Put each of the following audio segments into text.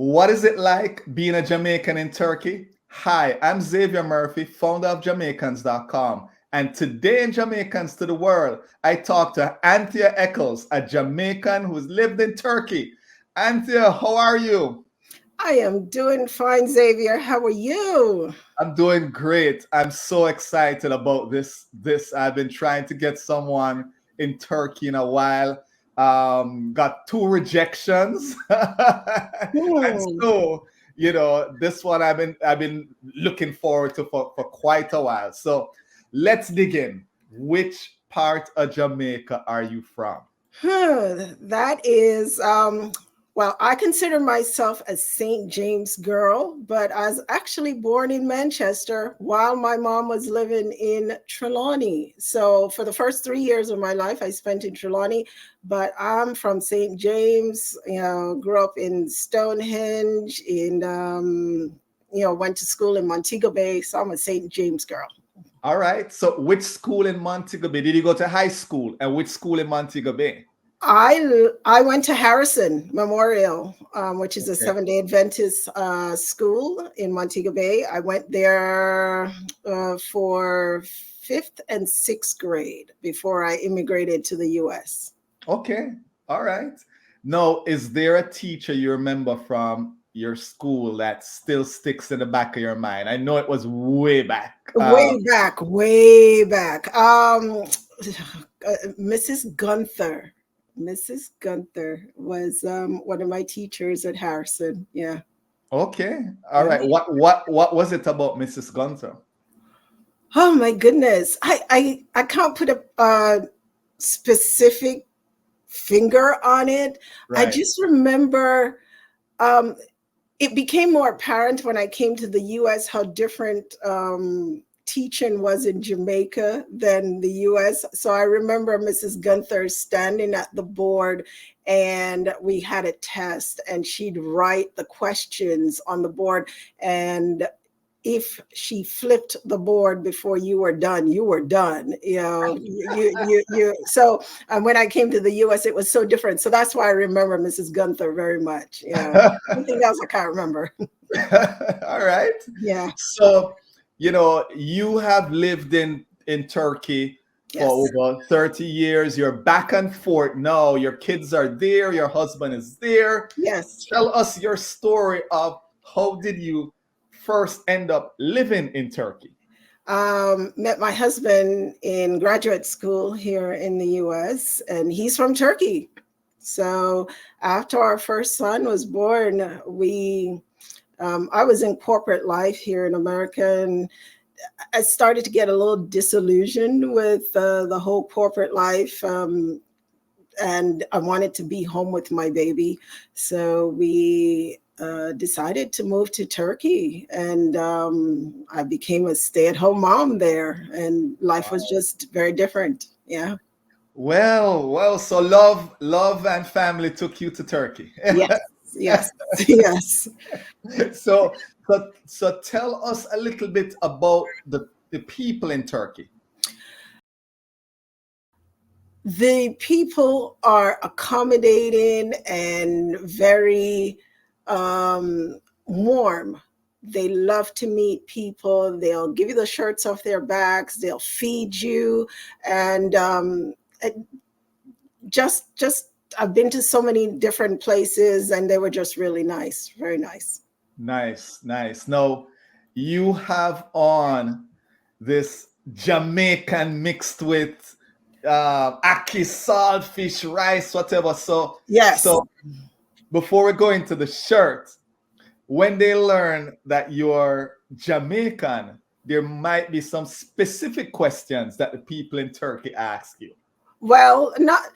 What is it like being a Jamaican in Turkey? Hi, I'm Xavier Murphy, founder of Jamaicans.com. And today in Jamaicans to the World, I talk to Anthea a Jamaican who's lived in Turkey. Anthea, how are you? I am doing fine, Xavier. How are you? I'm doing great. I'm so excited about this. I've been trying to get someone in Turkey in a while. Got two rejections, and Hmm. so this one I've been looking forward to for quite a while. So let's dig in. Which part of Jamaica are you from? That is, well, I consider myself a St. James girl, but I was actually born in Manchester while my mom was living in Trelawney. So for the first 3 years of my life, I spent in Trelawney, but I'm from St. James, grew up in Stonehenge, went to school in Montego Bay. So I'm a St. James girl. All right. So which school in Montego Bay did you go to high school, and which school in Montego Bay? I went to Harrison Memorial, which is a Okay. Seventh-day Adventist school in Montego Bay. I went there for fifth and sixth grade before I immigrated to the U.S. Okay. All right. Now, is there a teacher you remember from your school that still sticks in the back of your mind? I know it was way back. Way back, way back. Mrs. Gunther. Mrs. Gunther was one of my teachers at Harrison. Yeah. Okay. All Yeah. right. What was it about Mrs. Gunther? Oh my goodness. I can't put a specific finger on it. I Right. just remember um, it became more apparent when I came to the US how different teaching was in Jamaica than the US. So I remember Mrs. Gunther standing at the board and we had a test and she'd write the questions on the board. And if she flipped the board before you were done, you were done. So when I came to the US, it was so different. So that's why I remember Mrs. Gunther very much. Yeah. Anything else I can't remember. All right. Yeah. So, you have lived in Turkey for Yes. over 30 years. You're back and forth now. Your kids are there, your husband is there. Yes. Tell us your story of how did you first end up living in Turkey? Met my husband in graduate school here in the US, and he's from Turkey. So after our first son was born, I was in corporate life here in America, and I started to get a little disillusioned with the whole corporate life. And I wanted to be home with my baby. So we decided to move to Turkey, and I became a stay-at-home mom there, and life was just very different. Yeah. Well, so love and family took you to Turkey. Yes. Yes. Yes. So tell us a little bit about the people in Turkey. The people are accommodating and very warm. They love to meet people. They'll give you the shirts off their backs. They'll feed you, and it just I've been to so many different places, and they were just really nice, very nice. Nice, nice. Now, you have on this Jamaican mixed with ackee, saltfish, rice, whatever. So, Yes. so before we go into the shirt, when they learn that you're Jamaican, there might be some specific questions that the people in Turkey ask you. Well, not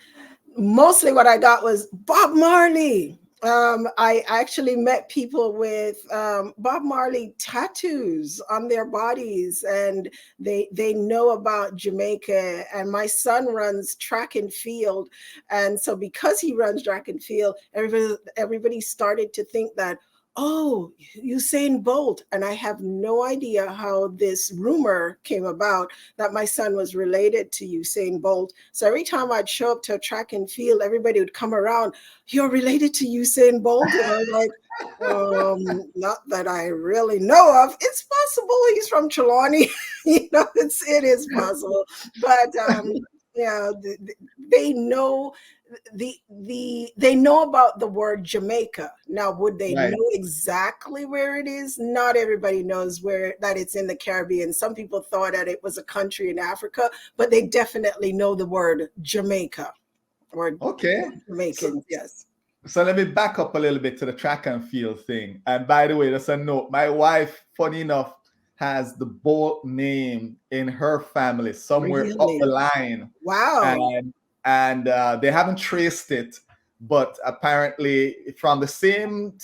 mostly what I got was Bob Marley. I actually met people with Bob Marley tattoos on their bodies, and they know about Jamaica. And my son runs track and field, and so because he runs track and field, everybody started to think that, oh, Usain Bolt. And I have no idea how this rumor came about that my son was related to Usain Bolt. So every time I'd show up to a track and field, everybody would come around, you're related to Usain Bolt? And I'm like, not that I really know of. It's possible he's from Trelawney. It is possible. But yeah, they know they know about the word Jamaica. Now, would they Right. know exactly where it is? Not everybody knows where that it's in the Caribbean. Some people thought that it was a country in Africa, but they definitely know the word Jamaica or Okay. Jamaicans. Yes. So let me back up a little bit to the track and field thing. And by the way, that's a note. My wife, funny enough, has the Bolt name in her family somewhere up Really? the line. Wow. And they haven't traced it, but apparently from the same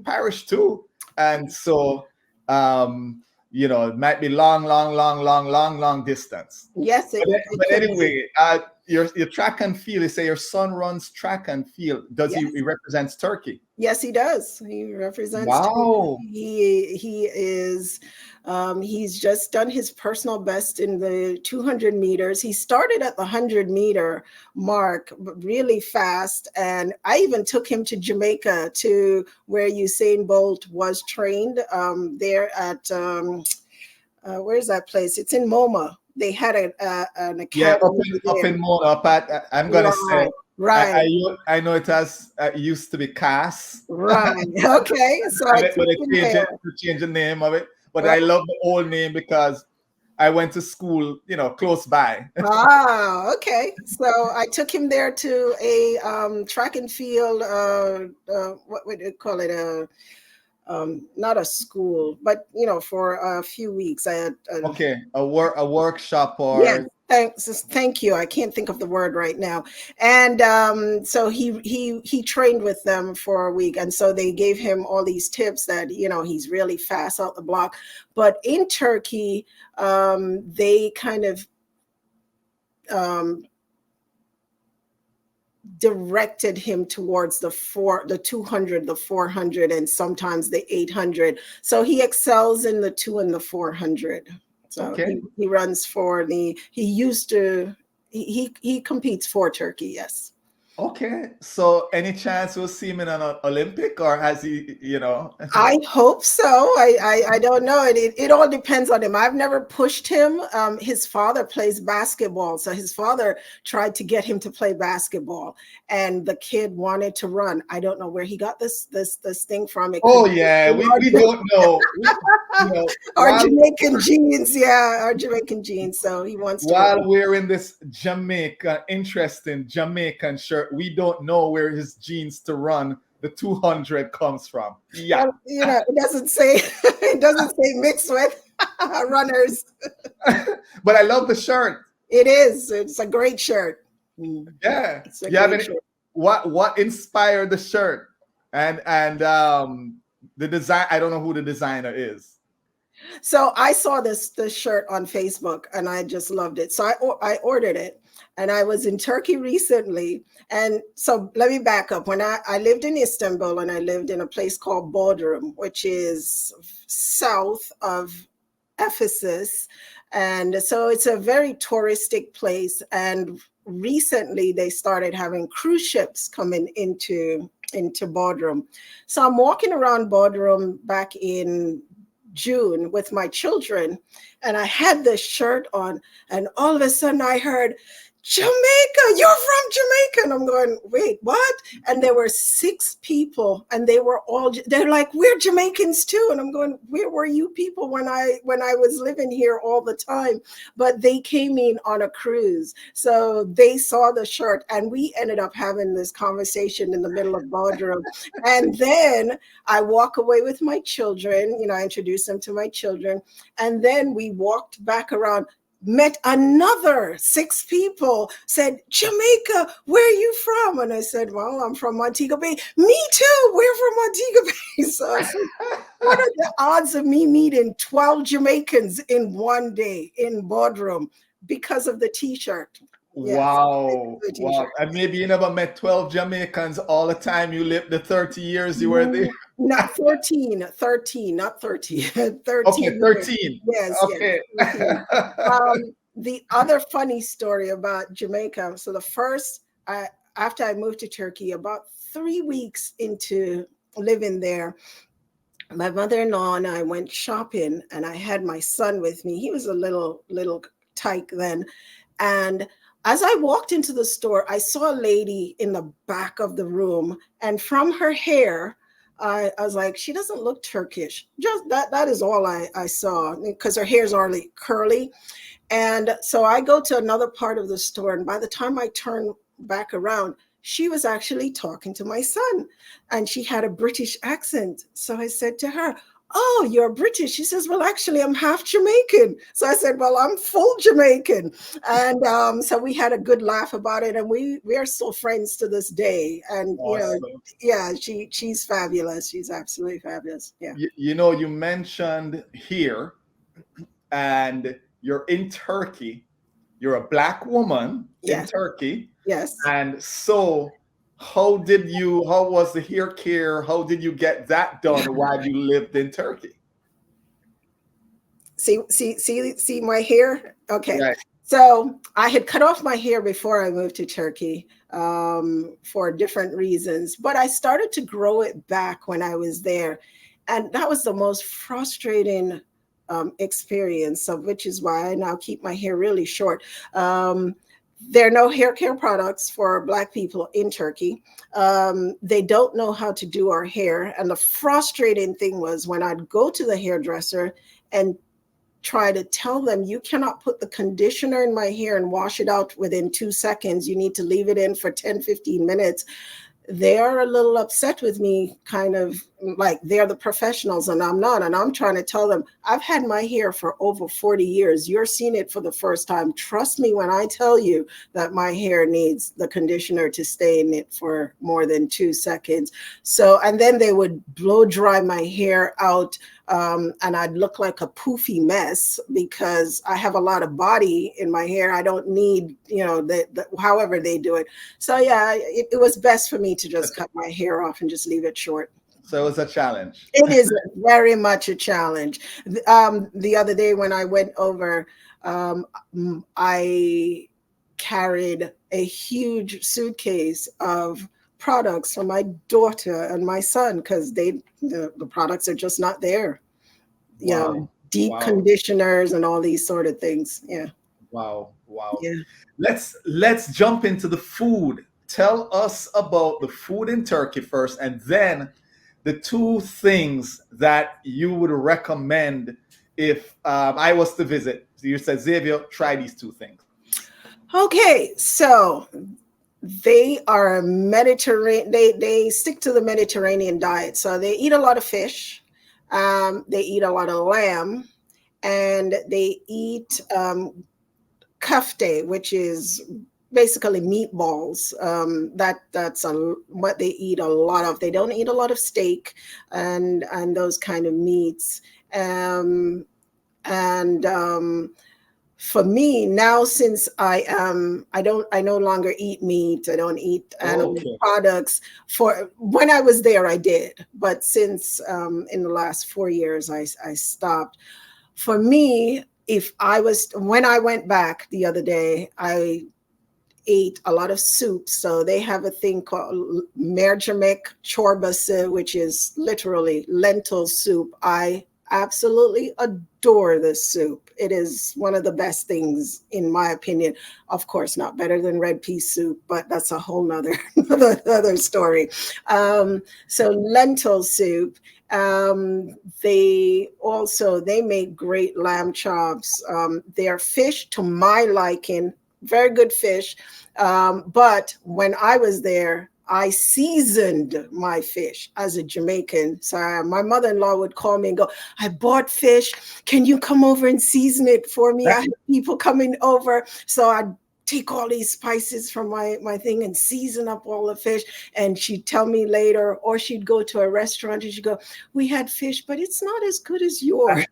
parish too. And so it might be long distance. Yes, But could be. anyway, your track and field. You say your son runs track and field. Does Yes. he represents Turkey? Yes, he does. He represents. Wow. He is. He's just done his personal best in the 200 meters. He started at the 100-meter mark, really fast. And I even took him to Jamaica, to where Usain Bolt was trained. There at where's that place? It's in MoMA. They had an academy. Yeah, up in Mona. I'm gonna say. Right. I know it has used to be Cass. Right. Okay. So I But they changed the name of it. But I love the old name because I went to school, close by. Ah, okay. So I took him there to a track and field. What would you call it? Not a school, but for a few weeks. I had Okay, a workshop or yes. Thank you. I can't think of the word right now. And so he trained with them for a week, and so they gave him all these tips that he's really fast out the block. But in Turkey, they kind of directed him towards the 200, the 400, and sometimes the 800. So he excels in the 2 and the 400. So okay. he runs for he competes for Turkey. Yes. Okay, so any chance we'll see him in an Olympic, or has he, I hope so. I don't know. It all depends on him. I've never pushed him. His father plays basketball, so his father tried to get him to play basketball, and the kid wanted to run. I don't know where he got this thing from. Oh yeah, we don't know. Our Jamaican genes, yeah, our Jamaican genes. So he wants to. While wearing this interesting Jamaican shirt, we don't know where his genes to run the 200 comes from. Yeah. Well, it doesn't say mixed with runners. But I love the shirt. It is. It's a great shirt. Yeah. It's a great shirt. What inspired the shirt? And the design, I don't know who the designer is. So I saw this shirt on Facebook and I just loved it. So I ordered it, and I was in Turkey recently. And so let me back up. When I lived in Istanbul, and I lived in a place called Bodrum, which is south of Ephesus. And so it's a very touristic place. And recently they started having cruise ships coming into Bodrum. So I'm walking around Bodrum back in June with my children, and I had this shirt on, and all of a sudden I heard, Jamaica, you're from Jamaica. And I'm going, wait, what? And there were 6 people, and they're like, we're Jamaicans too. And I'm going, where were you people when I was living here all the time? But they came in on a cruise. So they saw the shirt, and we ended up having this conversation in the middle of Bodrum. And then I walk away with my children, I introduced them to my children. And then we walked back around, met another 6 people, said, Jamaica, where are you from? And I said, well, I'm from Montego Bay. Me too, we're from Montego Bay. So I said, what are the odds of me meeting 12 Jamaicans in one day in Bodrum because of the t-shirt? Yes, Wow. blue Wow. t-shirt. And maybe you never met 12 Jamaicans all the time you lived the 30 years you were there. Not 13, 13, not 30, Okay, 13 years. 13. Yes, yes, Okay. 13. The other funny story about Jamaica. So after I moved to Turkey, about 3 weeks into living there, my mother-in-law and I went shopping, and I had my son with me. He was a little tyke then. And as I walked into the store, I saw a lady in the back of the room, and from her hair, I was like, she doesn't look Turkish. Just that is all I saw, because her hair is already curly. And so I go to another part of the store, and by the time I turn back around, she was actually talking to my son, and she had a British accent. So I said to her, "Oh, you're British." She says, "Well, actually, I'm half Jamaican." So I said, "Well, I'm full Jamaican." And so we had a good laugh about it, and we are still friends to this day. And Awesome. yeah, she's fabulous. She's absolutely fabulous. Yeah. You mentioned here, and you're in Turkey. You're a Black woman in Yes. Turkey. Yes. And so, how was the hair care? How did you get that done while you lived in Turkey? See my hair? Okay. Right. So I had cut off my hair before I moved to Turkey for different reasons, but I started to grow it back when I was there. And that was the most frustrating experience, of which is why I now keep my hair really short. There are no hair care products for Black people in Turkey. They don't know how to do our hair. And the frustrating thing was when I'd go to the hairdresser and try to tell them, you cannot put the conditioner in my hair and wash it out within 2 seconds. You need to leave it in for 10, 15 minutes. They are a little upset with me, kind of like they're the professionals and I'm not. And I'm trying to tell them, I've had my hair for over 40 years. You're seeing it for the first time. Trust me when I tell you that my hair needs the conditioner to stay in it for more than 2 seconds. So, and then they would blow dry my hair out. And I'd look like a poofy mess because I have a lot of body in my hair. I don't need, however they do it. So yeah, it was best for me to just cut my hair off and just leave it short. So it was a challenge. It is very much a challenge. The other day when I went over, I carried a huge suitcase of products for my daughter and my son because the products are just not there. Wow. Deep Wow. conditioners and all these sort of things. Yeah. Wow. Yeah. Let's jump into the food. Tell us about the food in Turkey first, and then the two things that you would recommend if I was to visit. So you said, Xavier, try these two things. Okay, so they are Mediterranean. They stick to the Mediterranean diet. So they eat a lot of fish. They eat a lot of lamb, and they eat kafte, which is basically meatballs. That's what they eat a lot of. They don't eat a lot of steak and those kind of meats. For me now, since I no longer eat meat. I don't eat animal products. For when I was there, I did, but since in the last 4 years, I stopped. For me, when I went back the other day, I ate a lot of soups. So they have a thing called mercimek çorbası, which is literally lentil soup. I absolutely adore this soup. It is one of the best things, in my opinion. Of course, not better than red pea soup, but that's a whole nother other story. So lentil soup. They make great lamb chops. Their fish, to my liking, very good fish. But when I was there, I seasoned my fish as a Jamaican. So my mother-in-law would call me and go, I bought fish. Can you come over and season it for me? I have people coming over. So I'd take all these spices from my thing and season up all the fish. And she'd tell me later, or she'd go to a restaurant and she'd go, we had fish, but it's not as good as yours.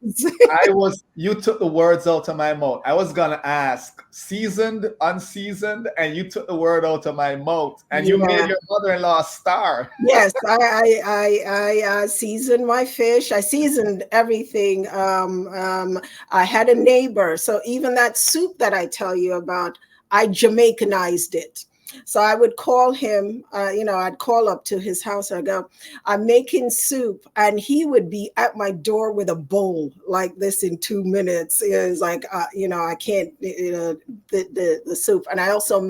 You took the words out of my mouth. I was gonna ask seasoned, unseasoned, and you took the word out of my mouth, and you made your mother-in-law a star. Yes, I seasoned my fish. I seasoned everything. I had a neighbor, so even that soup that I tell you about, I Jamaicanized it. So I would call him, I'd call up to his house. I go, I'm making soup. And he would be at my door with a bowl like this in 2 minutes. It was like, I can't, the soup. And I also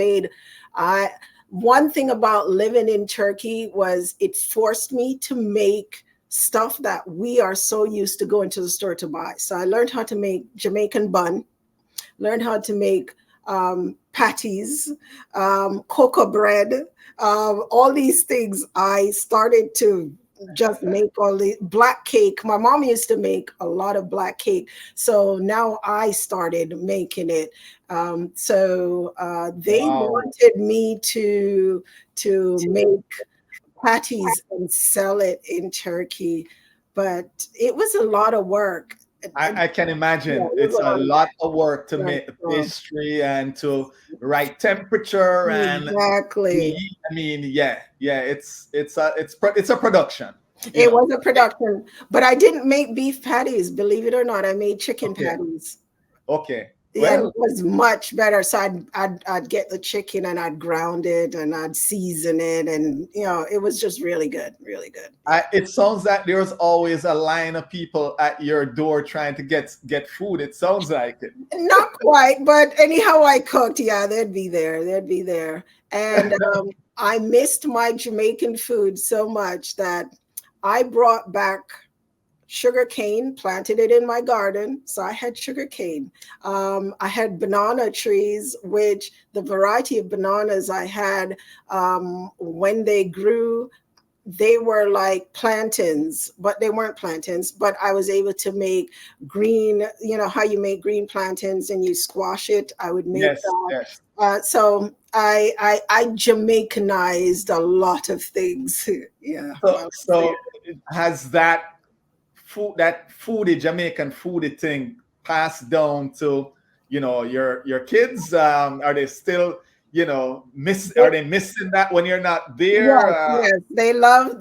one thing about living in Turkey was it forced me to make stuff that we are so used to going to the store to buy. So I learned how to make Jamaican bun, learned how to make patties, cocoa bread, all these things. I started to just make all the black cake. My mom used to make a lot of black cake. So now I started making it. They wanted me to make patties and sell it in Turkey, but it was a lot of work. I can imagine. It's a lot of work to make the pastry and to right temperature and exactly. I mean, it's a production. It was a production, but I didn't make beef patties, believe it or not. I made chicken patties. Okay. Yeah, it was much better. So I'd get the chicken and I'd ground it and I'd season it, and it was just really good, really good. It sounds like there's always a line of people at your door trying to get food. It sounds like it. Not quite, but anyhow, I cooked. Yeah, they'd be there, and I missed my Jamaican food so much that I brought back sugar cane, planted it in my garden. So I had sugar cane. I had banana trees, which the variety of bananas I had when they grew, they were like plantains, but they weren't plantains. But I was able to make green, how you make green plantains and you squash it. I would make that. Yes. So I Jamaicanized a lot of things. Yeah. So has that foodie Jamaican foodie thing passed down to your kids? Are they still are they missing that when you're not there? Yes, they love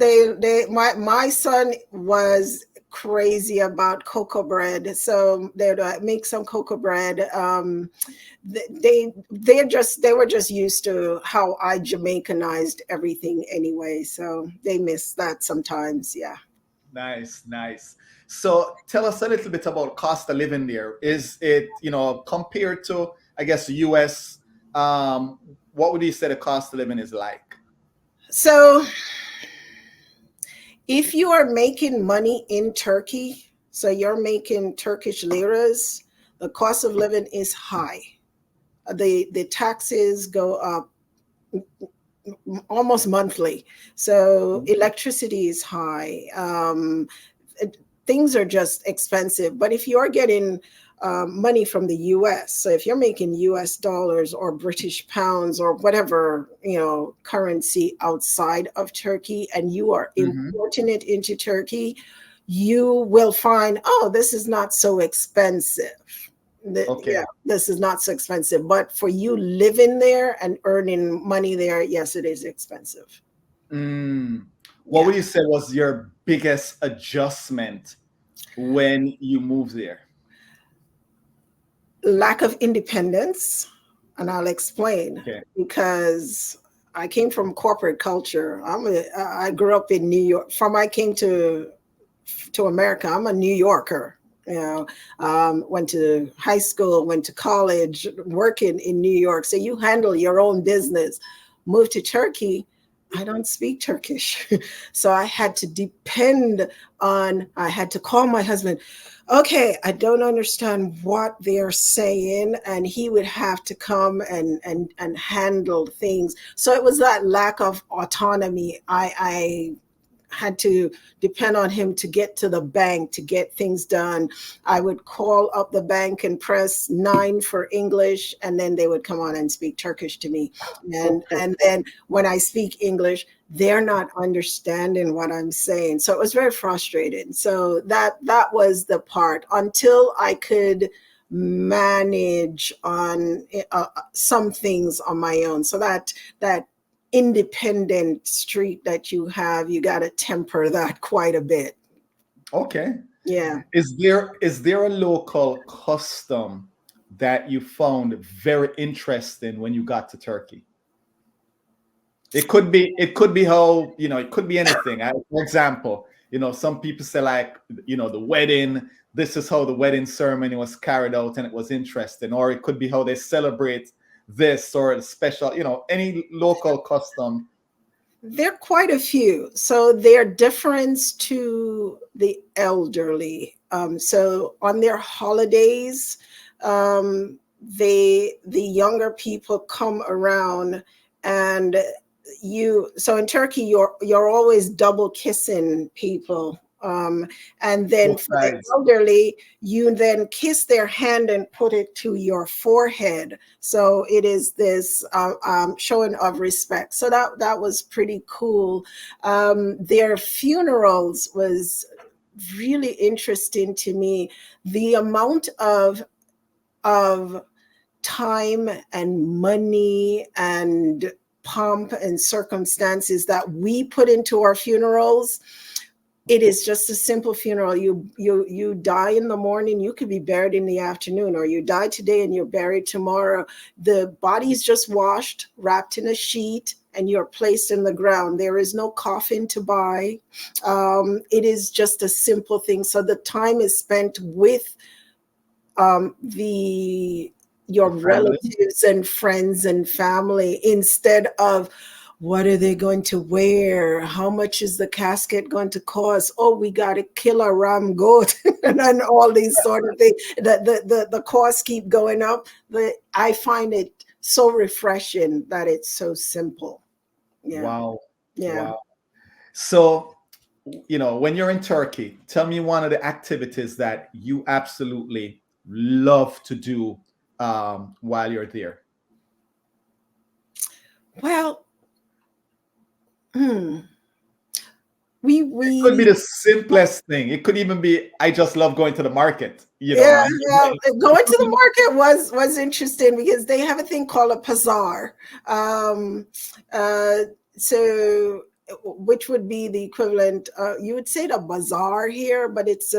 my son was crazy about cocoa bread, so they'd make some cocoa bread. They were just used to how I Jamaicanized everything anyway, so they miss that sometimes. Yeah. Nice. So tell us a little bit about cost of living there. Is it, compared to, I guess, the US, what would you say the cost of living is like? So if you are making money in Turkey, so you're making Turkish liras, the cost of living is high. The taxes go up almost monthly. So electricity is high. Things are just expensive. But if you're getting money from the US, so if you're making US dollars or British pounds or whatever, currency outside of Turkey, and you are importing it into Turkey, you will find, this is not so expensive. This is not so expensive. But for you living there and earning money there, yes, it is expensive. What would you say was your biggest adjustment when you moved there? Lack of independence. And I'll explain. Because I came from corporate culture. I grew up in New York. From I came to America, I'm a New Yorker. Went to high school, went to college, working in New York. So you handle your own business. Moved to Turkey, I don't speak Turkish. So I had to I had to call my husband. Okay, I don't understand what they're saying. And he would have to come and handle things. So it was that lack of autonomy. I had to depend on him to get to the bank to get things done. I would call up the bank and press 9 for English, and then they would come on and speak Turkish to me. And then when I speak English, they're not understanding what I'm saying. So it was very frustrating. So that was the part until I could manage on some things on my own. So that independent streak that you have, you got to temper that quite a bit. Okay. Yeah. Is there a local custom that you found very interesting when you got to Turkey? It could be how, it could be anything. For example, some people say like, the wedding, this is how the wedding ceremony was carried out and it was interesting. Or it could be how they celebrate this or a special, any local custom. There are quite a few. So they're different to the elderly. So on their holidays, the younger people come around, and so in Turkey, you're always double kissing people. And then Both for the sides. elderly, you then kiss their hand and put it to your forehead. So it is this showing of respect. So that was pretty cool. Their funerals was really interesting to me. The amount of time and money and pomp and circumstances that we put into our funerals. It is just a simple funeral. You die in the morning, you could be buried in the afternoon, or you die today and you're buried tomorrow. The body is just washed, wrapped in a sheet, and you're placed in the ground. There is no coffin to buy. It is just a simple thing. So the time is spent with your relatives and friends and family, instead of what are they going to wear? How much is the casket going to cost? Oh, we got to kill a ram goat and all these sort of things. The costs keep going up. But I find it so refreshing that it's so simple. Yeah. Wow. Yeah. Wow. So, when you're in Turkey, tell me one of the activities that you absolutely love to do while you're there. Well, it could be the simplest thing. It could even be, I just love going to the market. Yeah, going to the market was interesting because they have a thing called a bazaar. So which would be the equivalent, you would say the bazaar here, but it's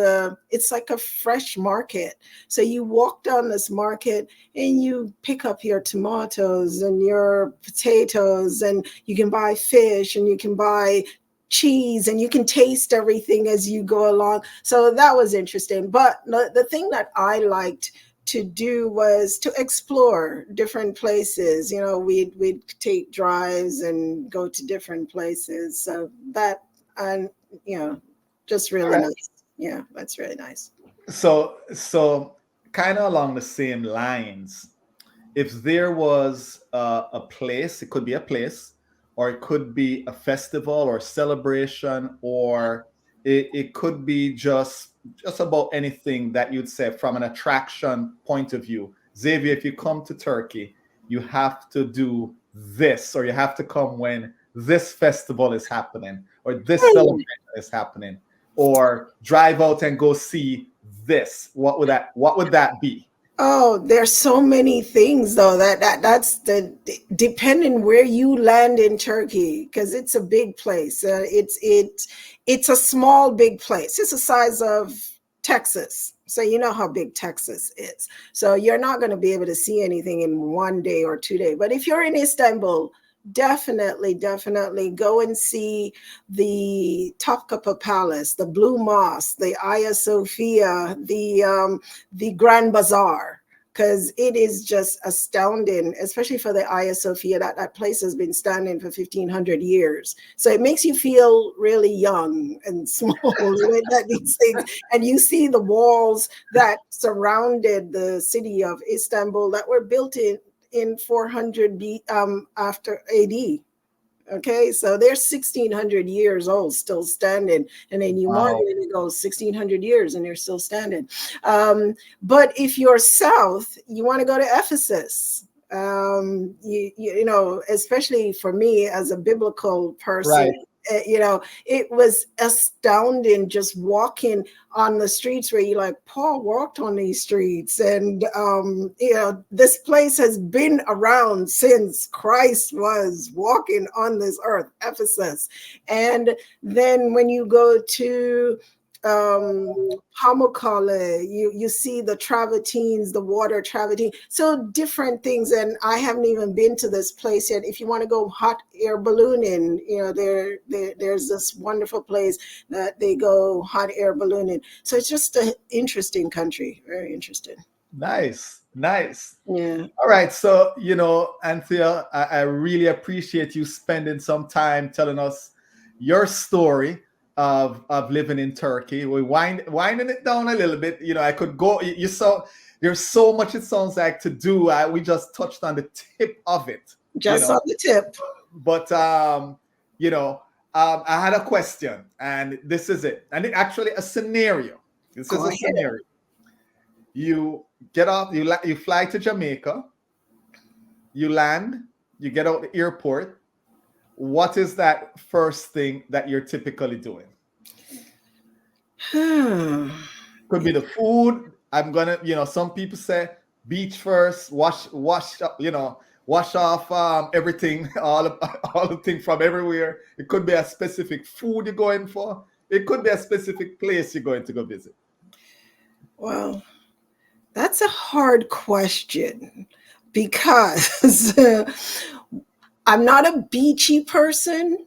like a fresh market. So you walk down this market and you pick up your tomatoes and your potatoes, and you can buy fish and you can buy cheese, and you can taste everything as you go along. So that was interesting. But the thing that I liked to do was to explore different places. We'd take drives and go to different places. So that, and just really nice. Yeah, that's really nice. So kind of along the same lines, if there was a place, it could be a place, or it could be a festival or celebration, or it could be just about anything that you'd say from an attraction point of view. Xavier, if you come to Turkey, you have to do this, or you have to come when this festival is happening, or this celebration is happening, or drive out and go see this. What would that be? Oh, there's so many things though. That's depending where you land in Turkey, because it's a big place. It's a small big place. It's the size of Texas. So you know how big Texas is. So you're not going to be able to see anything in 1 day or 2 days. But if you're in Istanbul, definitely go and see the Topkapı Palace, the Blue Mosque, the Hagia Sophia, the Grand Bazaar, because it is just astounding, especially for the Hagia Sophia. That place has been standing for 1,500 years. So it makes you feel really young and small these things. And you see the walls that surrounded the city of Istanbul that were built in 400 after AD. Okay, so they're 1600 years old, still standing. And then you mark Wow. it and it goes 1600 years and they're still standing. But if you're south, you want to go to Ephesus. You know, especially for me as a biblical person, Right. you know, it was astounding just walking on the streets where you like, Paul walked on these streets. And, you know, this place has been around since Christ was walking on this earth, Ephesus. And then when you go to Pamukkale, you see the travertines, the water travertine, so different things. And I haven't even been to this place yet. If you want to go hot air ballooning, you know, there's this wonderful place that they go hot air ballooning. So it's just an interesting country, very interesting. Nice. Nice. Yeah. All right. So, you know, Anthea, I really appreciate you spending some time telling us your story of living in Turkey. We winding it down a little bit. You know, I could go, you saw there's so much it sounds like to do. We just touched on the tip of it, you Just know. on the tip. But you know, I had a question, and this is it. And actually a scenario. This is Go a ahead. scenario. You get off, you fly to Jamaica, you land, you get out the airport. What is that first thing that you're typically doing? Could be the food. I'm gonna, you know, some people say beach first, wash up, you know, wash off everything, all the thing from everywhere. It could be a specific food you're going for. It could be a specific place you're going to go visit. Well, that's a hard question because I'm not a beachy person.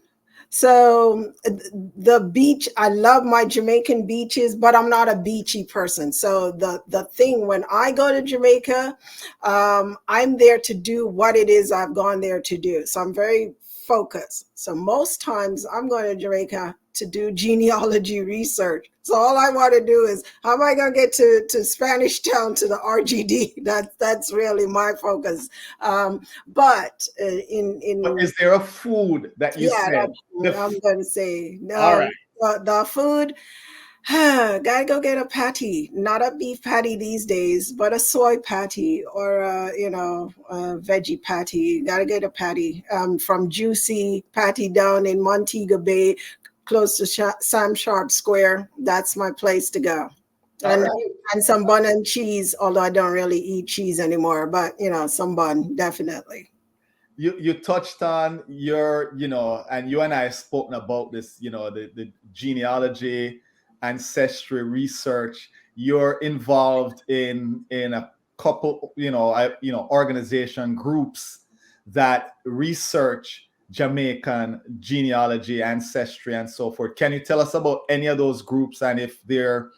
So the beach, I love my Jamaican beaches, but I'm not a beachy person. So the thing when I go to Jamaica, I'm there to do what it is I've gone there to do. So I'm very focused. So most times I'm going to Jamaica to do genealogy research. So all I want to do is how am I going to get to Spanish Town to the RGD? That's really my focus. But But in is there a food that you yeah, said? I'm going to say All no. right. The food, gotta go get a patty, not a beef patty these days, but a soy patty or a veggie patty. Gotta get a patty from Juicy Patty down in Montego Bay, close to Sam Sharp Square. That's my place to go. All And right. and some bun and cheese, although I don't really eat cheese anymore, but some bun definitely. You touched on your, you know, and you and I have spoken about this, you know, the genealogy, ancestry research. You're involved in a couple, organization groups that research Jamaican genealogy, ancestry, and so forth. Can you tell us about any of those groups and if they're,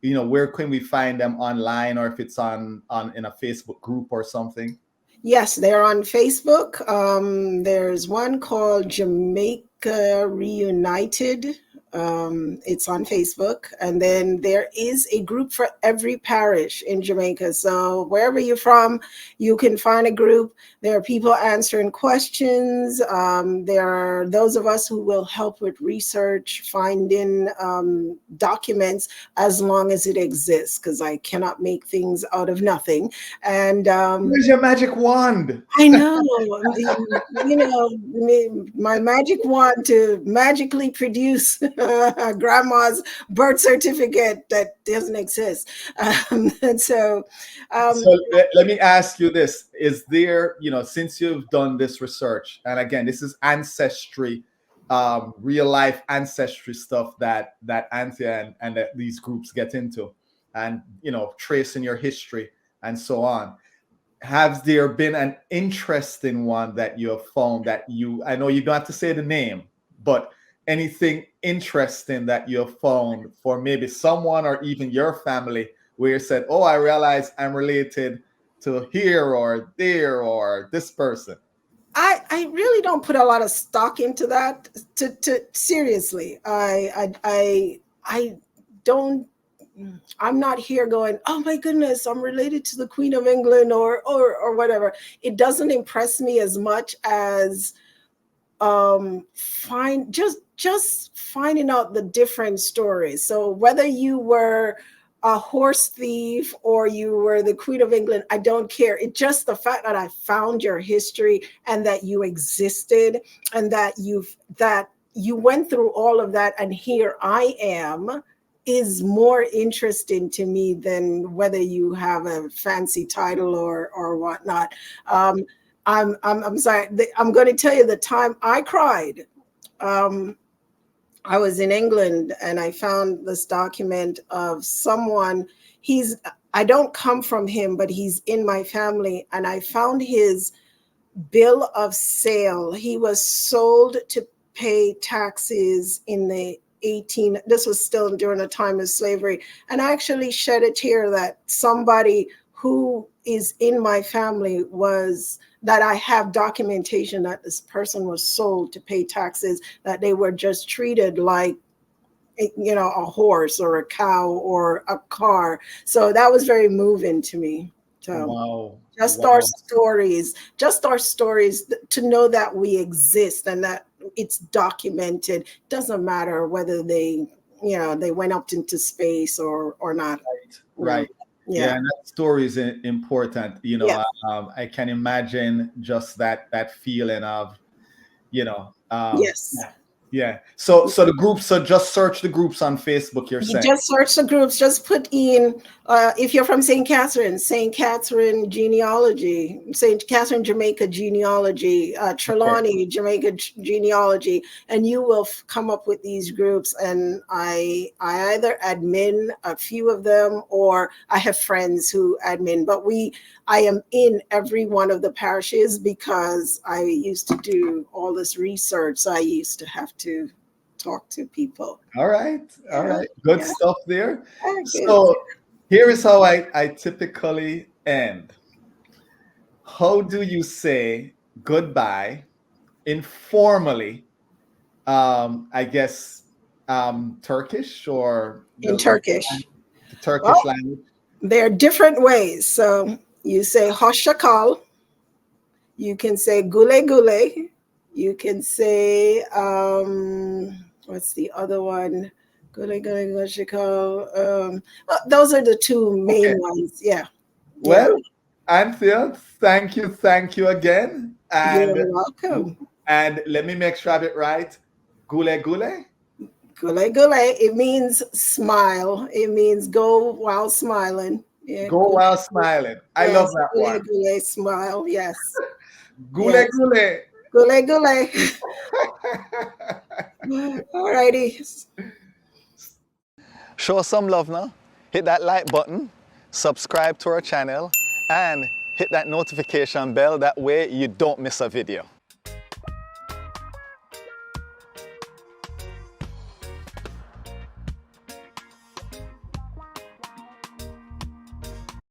you know, where can we find them online or if it's on in a Facebook group or something? Yes, they're on Facebook. There's one called Jamaica Reunited. It's on Facebook. And then there is a group for every parish in Jamaica. So wherever you're from, you can find a group. There are people answering questions. There are those of us who will help with research, finding documents as long as it exists, because I cannot make things out of nothing. And Where's your magic wand? I know, my magic wand to magically produce grandma's birth certificate that doesn't exist. And so, So let me ask you this. Is there, you know, since you've done this research, and again, this is ancestry, real life ancestry stuff that Anthea and that these groups get into, and, you know, tracing your history and so on. Has there been an interesting one that you have found that I know you don't have to say the name, but anything interesting that you have found for maybe someone or even your family where you said, oh, I realize I'm related to here or there or this person? I really don't put a lot of stock into that. To seriously, I don't. I'm not here going, oh my goodness, I'm related to the Queen of England or whatever. It doesn't impress me as much as just finding out the different stories. So whether you were a horse thief or you were the Queen of England, I don't care. It's just the fact that I found your history and that you existed and that you went through all of that, and here I am, is more interesting to me than whether you have a fancy title or whatnot. I'm sorry. I'm going to tell you the time I cried. I was in England and I found this document of someone. I don't come from him, but he's in my family. And I found his bill of sale. He was sold to pay taxes in the this was still during the time of slavery. And I actually shed a tear that somebody who is in my family that I have documentation that this person was sold to pay taxes, that they were just treated like, a horse or a cow or a car. So that was very moving to me. So Wow. just our stories to know that we exist and that it's documented. Doesn't matter whether they went up into space or not. Right. Yeah, and that story is important. Yeah. I can imagine just that feeling of, Yes. Yeah. So the groups. So just search the groups on Facebook. You're saying. Just search the groups. Just put in if you're from St. Catherine Genealogy, St. Catherine Jamaica Genealogy, Trelawney Jamaica Genealogy, and you will come up with these groups. And I either admin a few of them or I have friends who admin. But I am in every one of the parishes because I used to do all this research. So I used to have to talk to people. All right. Good stuff there. So here is how I typically end. How do you say goodbye informally? I guess Turkish or in Turkish. The Turkish language. There are different ways. So you say hoşça kal. You can say güle güle. You can say what's the other one? Güle güle hoşça kal. Those are the two main ones. Yeah. Well, Anthea, thank you again. And you're welcome. And let me make sure I have it right. Güle güle. Güle güle. It means smile. It means go while smiling. Yeah, go while smiling. I love that one. Gule, smile, yes. Gule gule. Gule gule. All righty. Show some love now. Hit that like button, subscribe to our channel, and hit that notification bell. That way you don't miss a video.